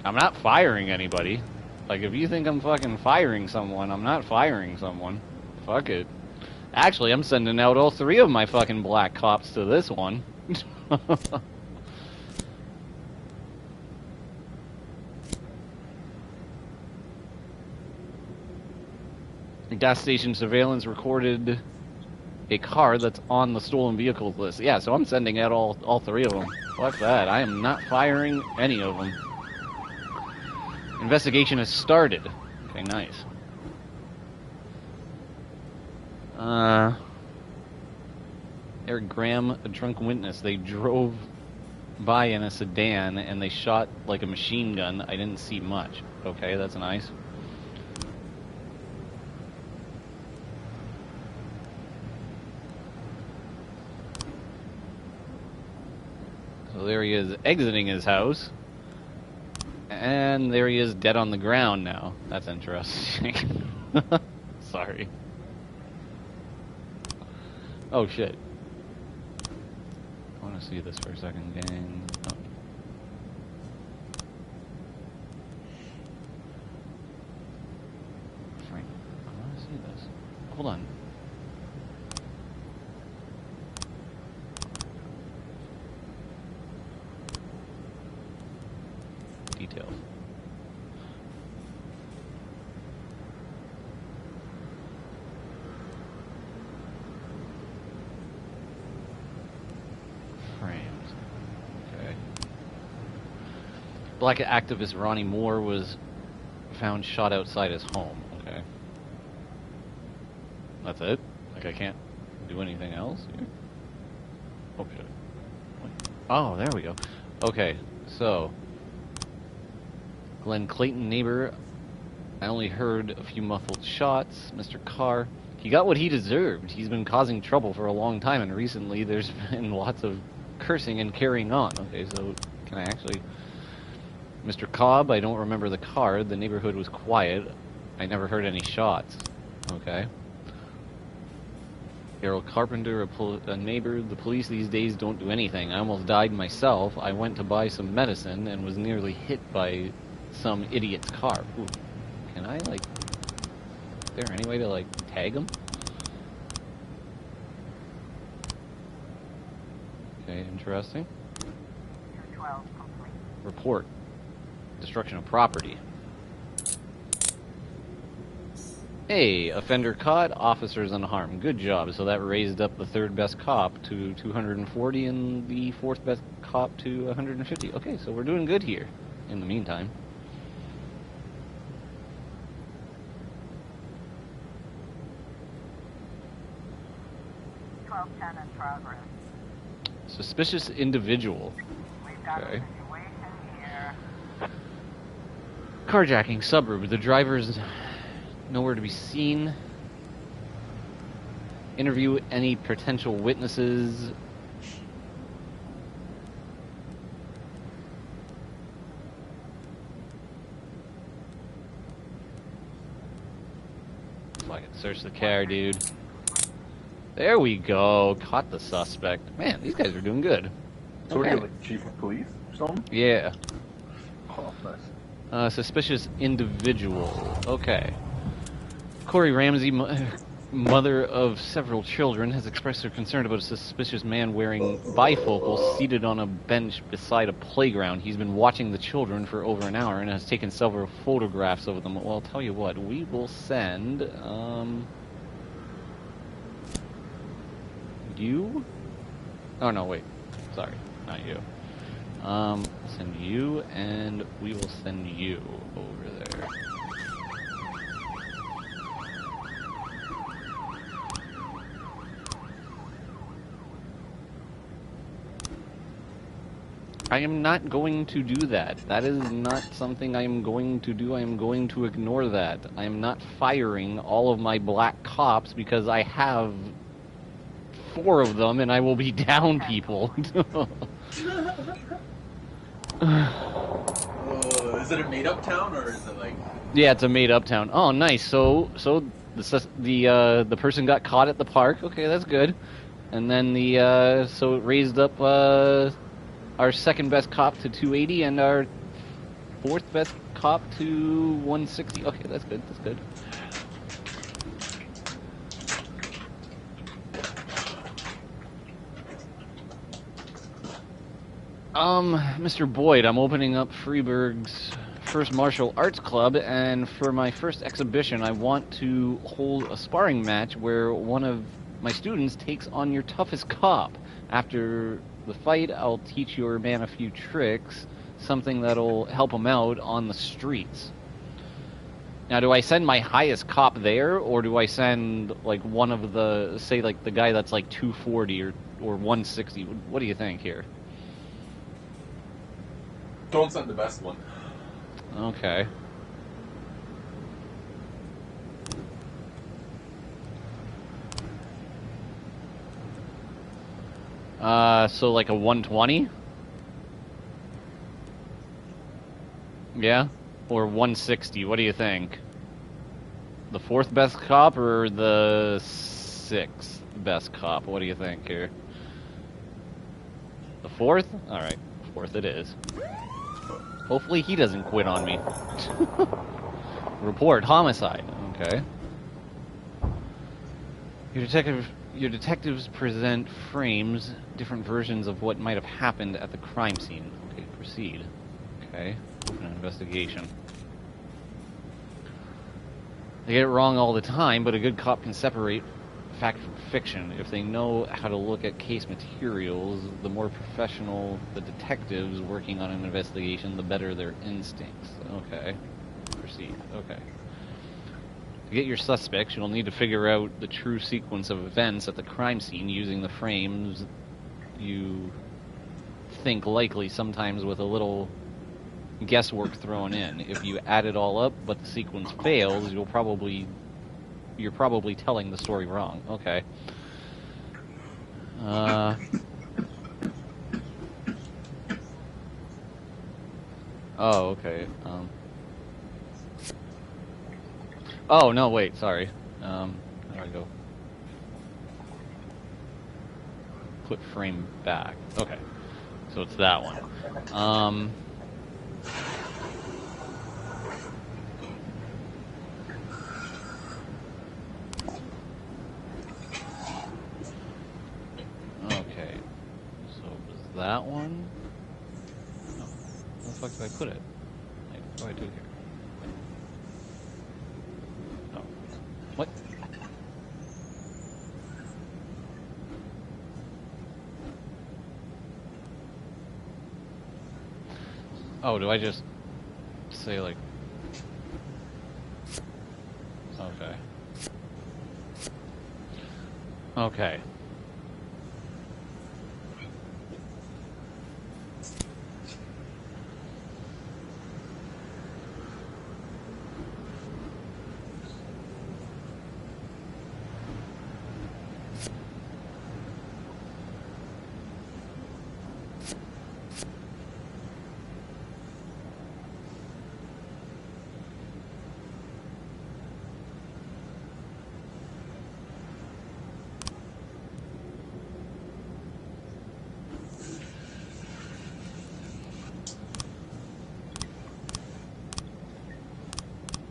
I'm not firing anybody. Like, if you think I'm fucking firing someone, I'm not firing someone. Fuck it. Actually, I'm sending out all 3 of my fucking black cops to this one. Gas station surveillance recorded a car that's on the stolen vehicles list. Yeah, so I'm sending out all 3 of them. Fuck that. I am not firing any of them. Investigation has started. Okay, nice. Eric Graham, a drunk witness. They drove by in a sedan and they shot like a machine gun. I didn't see much. Okay, that's nice. So there he is exiting his house. And there he is dead on the ground now. That's interesting. Sorry. Oh shit. I want to see this for a second, gang. Oh. Frank, I want to see this. Hold on. Details. Frames. Okay. Black activist Ronnie Moore was found shot outside his home. Okay. That's it? Like, I can't do anything else here? Oh, shit. Oh, there we go. Okay, so Glenn Clayton, neighbor. I only heard a few muffled shots. Mr. Carr, he got what he deserved. He's been causing trouble for a long time, and recently there's been lots of cursing and carrying on. Okay, so can I actually... Mr. Cobb, I don't remember the card. The neighborhood was quiet. I never heard any shots. Okay. Errol Carpenter, a neighbor. The police these days don't do anything. I almost died myself. I went to buy some medicine and was nearly hit by some idiot's car. Ooh. Can I, like... Is there any way to, like, tag him? Okay, interesting. 212 complete. Report. Destruction of property. Hey, offender caught, officers unharmed. Good job. So that raised up the third best cop to 240 and the fourth best cop to 150. Okay, so we're doing good here in the meantime. in progress. Suspicious individual. We've got Okay. a situation here. Carjacking suburb. The driver's nowhere to be seen. Interview any potential witnesses. Fuck it, search the car, dude. There we go. Caught the suspect. Man, these guys are doing good. So what are Okay. you, like chief of police or something? Yeah. Oh, nice. Suspicious individual. Okay. Corey Ramsey, mother of several children, has expressed her concern about a suspicious man wearing bifocals seated on a bench beside a playground. He's been watching the children for over an hour and has taken several photographs of them. Well, I'll tell you what, we will send, you? Oh, no, wait. Sorry, not you. Send you, and we will send you over there. I am not going to do that. That is not something I am going to do. I am going to ignore that. I am not firing all of my black cops because I have 4 of them and I will be down people. Is it a made-up town or is it like? Yeah, it's a made-up town. Oh, nice. So the person got caught at the park. Okay, that's good. And then so it raised up our second best cop to 280 and our fourth best cop to 160. Okay, that's good. That's good. Mr. Boyd, I'm opening up Freeburg's first martial arts club, and for my first exhibition, I want to hold a sparring match where one of my students takes on your toughest cop. After the fight, I'll teach your man a few tricks, something that'll help him out on the streets. Now, do I send my highest cop there, or do I send, like, one of the, say, like, the guy that's, like, 240 or 160? What do you think here? Don't send the best one. Okay. So like a 120? Yeah? Or 160, what do you think? The fourth best cop or the sixth best cop? What do you think here? The fourth? Alright, fourth it is. Hopefully he doesn't quit on me. Report homicide. Okay. Your detectives present frames, different versions of what might have happened at the crime scene. Okay, proceed. Okay, open an investigation. They get it wrong all the time, but a good cop can separate fact from fiction. If they know how to look at case materials, the more professional the detectives working on an investigation, the better their instincts. Okay. Proceed. Okay. To get your suspects, you'll need to figure out the true sequence of events at the crime scene using the frames you think likely, sometimes with a little guesswork thrown in. If you add it all up, but the sequence fails, you're probably telling the story wrong. Okay. Oh, okay. Oh, no, wait, sorry. How do I go? Put frame back. Okay. So it's that one. Okay. So it was that one? No, fuck did I put it? Wait, what do I do here? Oh. What? Oh, do I just say, like... Okay. Okay.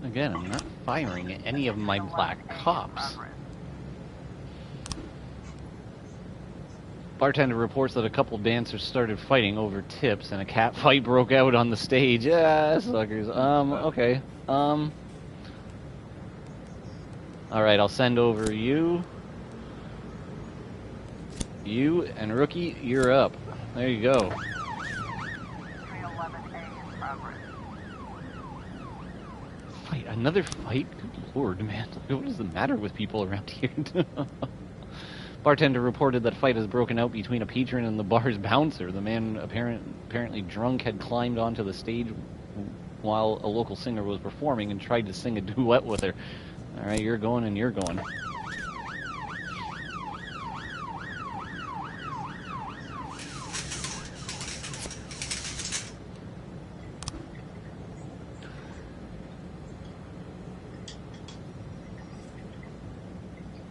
Again, I'm not firing at any of my black cops. Bartender reports that a couple dancers started fighting over tips and a cat fight broke out on the stage. Yeah, suckers. Okay. Alright, I'll send over you. You and Rookie, you're up. There you go. Fight? Another fight? Good lord, man. What is the matter with people around here? Bartender reported that a fight has broken out between a patron and the bar's bouncer. The man, apparently drunk, had climbed onto the stage while a local singer was performing and tried to sing a duet with her. Alright, you're going and you're going.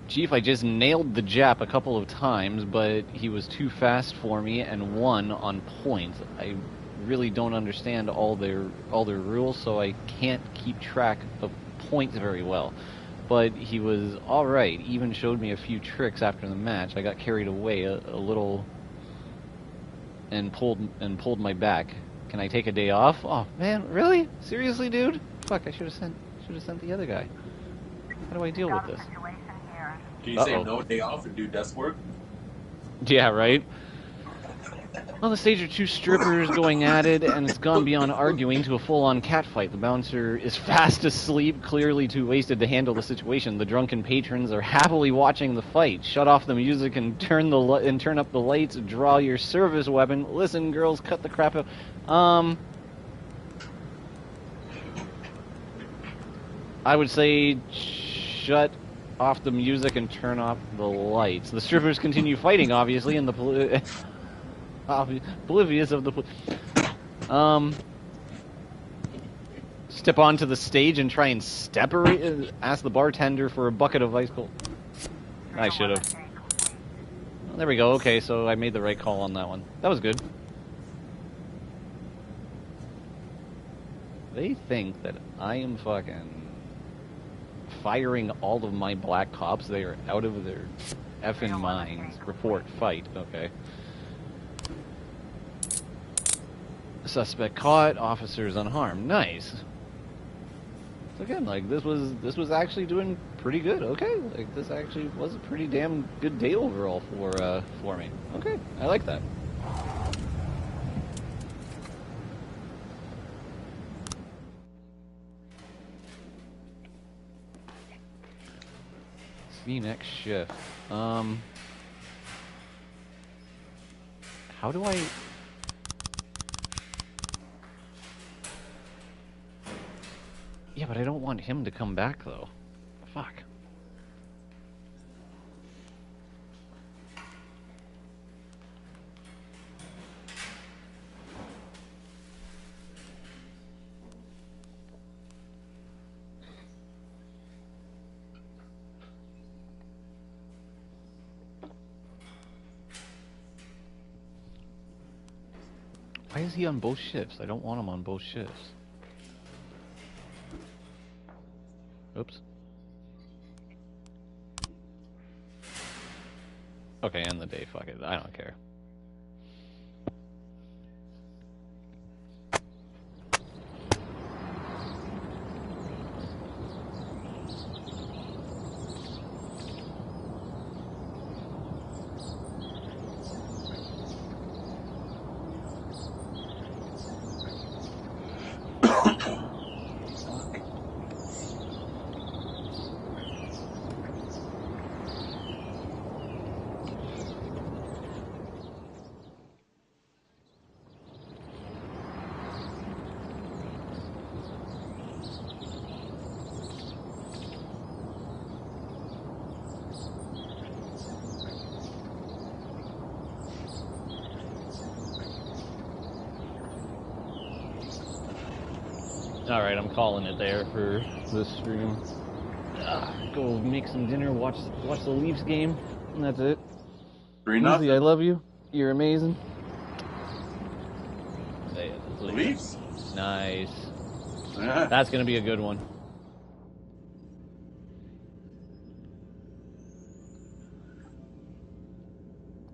Chief, I just nailed the Jap a couple of times, but he was too fast for me and won on points. I really don't understand all their rules, so I can't keep track of points very well. But he was alright, even showed me a few tricks after the match. I got carried away a little and pulled my back. Can I take a day off? Oh man, really? Seriously, dude? Fuck, I should have sent the other guy. How do I deal with this? Can you say no day off and do desk work? Yeah, right? On the stage are two strippers going at it, and it's gone beyond arguing to a full-on catfight. The bouncer is fast asleep, clearly too wasted to handle the situation. The drunken patrons are happily watching the fight. Shut off the music and turn up the lights. Draw your service weapon. Listen, girls, cut the crap out. I would say shut off the music and turn off the lights. The strippers continue fighting, obviously, and the oblivious of the step onto the stage and try and ask the bartender for a bucket of ice cold. I should have. Well, there we go. Okay, so I made the right call on that one. That was good. They think that I am fucking firing all of my black cops. They are out of their effing minds. Report fight. Okay. Suspect caught. Officers unharmed. Nice. So again, like this was actually doing pretty good. Okay, like this actually was a pretty damn good day overall for me. Okay, I like that. See you next shift. How do I... Yeah, but I don't want him to come back, though. Fuck. Why is he on both shifts? I don't want him on both shifts. Oops. Okay, end the day, fuck it. I don't care. All right, I'm calling it there for this stream. Go make some dinner, watch the Leafs game, and that's it. 3-0. Lindsay, I love you. You're amazing. Leafs? Nice. Yeah. That's gonna be a good one.